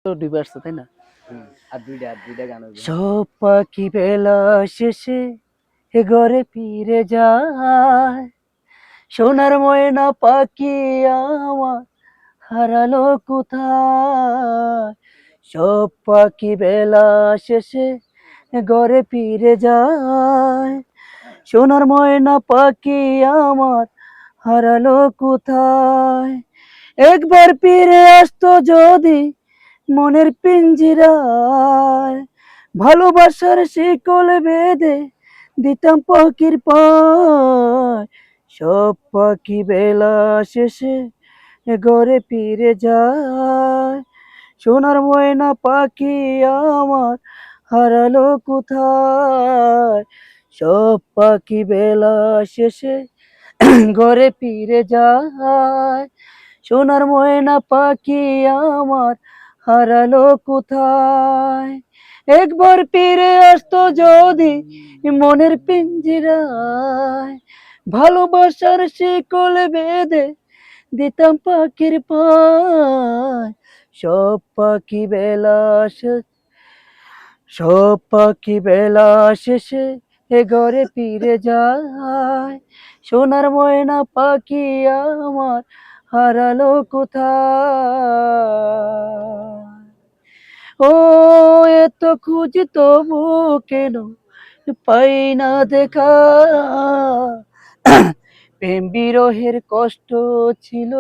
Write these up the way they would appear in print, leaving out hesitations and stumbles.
তো ডিভার্স তাই না? আর দুইটা গান হইবে। সব পাখি বেলা শেষে এ ঘরে ফিরে যায়, সোনার ময়না পাখি আমার হারালো কোথায়। সব পাখি বেলা শেষে এ ঘরে ফিরে যায়, সোনার ময়না পাখি আমার হারালো কোথায়। একবার ফিরে আসতো যদি মনের পিঞ্জিরায়, ভালোবাসার শিকল বেঁধে দিতাম পাখির পায়। সব পাখি বেলা শেষে ঘরে ফিরে যায়, সোনার ময়না পাখি আমার হারালো কোথায়। সব পাখি বেলা শেষে ঘরে ফিরে যায়, সোনার ময়না পাখি আমার হারালো কোথায়। একবার ফিরে আসতো যদি মনের পিঞ্জিরায়, ভালোবাসার শিকল বেঁধে দিতাম পাখির পায়। সব পাখি বেলা সব পাখি বেলা শেষে এ ঘরে ফিরে যায়, সোনার ময়না পাখি আমার হারালো কোথায়। ও এত খুঁজি তবু কেন পাই না দেখা, প্রেম বিরহের কষ্ট ছিল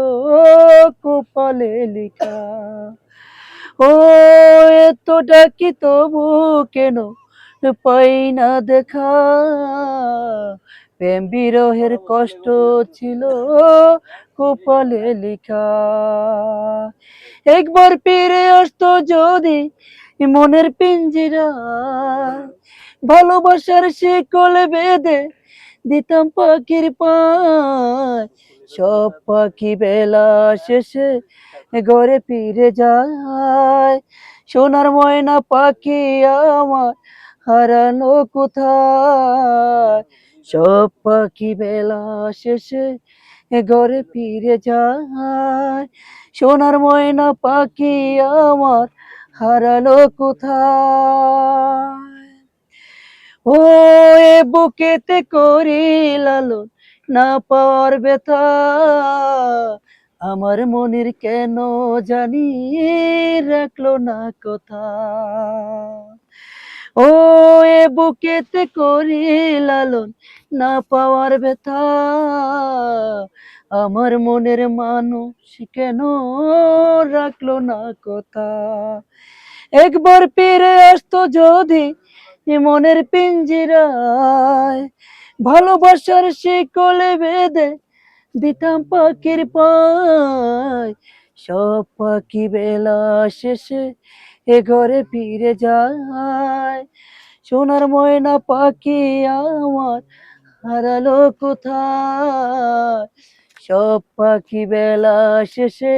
কপালে লেখা। ও এত ডাকি তবু কেন পাই না দেখা, প্রেম বিরহের কষ্ট ছিল কপালে লেখা। একবার ফিরে আসতো যদি মনের পিঞ্জিরায়, ভালোবাসার শিকল বেঁধে দিতাম পাখির পায়। সব পাখি বেলা শেষে ঘরে ফিরে যায়, সোনার ময়না পাখি আমার হারানো কোথায়। সব পাখি বেলা শেষে ঘরে ফিরে যায়, সোনার ময়না পাখি আমার হারালো কোথায়। ও এ বুকেতে করি লালন না পাওয়ার ব্যথা, আমার মনের কেন জানি রাখলো না কথা। ও এ বুকেতে করি লালন না পাওয়ার ব্যথা, আমার মনের মানুষ কেন রাখলো না কথা। একবার ফিরে আসতো যদি মনের পিঞ্জিরায়, ভালোবাসার শিকলে বেঁধে দিতাম পাখির পায়। সব পাখি বেলা শেষে ঘরে ফিরে যায়, সোনার ময়না পাখি আমার হারালো কোথায়। সব পাখি বেলা শেষে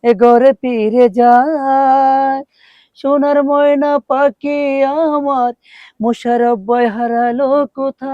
ঘরে ফিরে যায়, সোনার ময়না পাখি আমার মোশারফ ভাই হারালো কোথায়।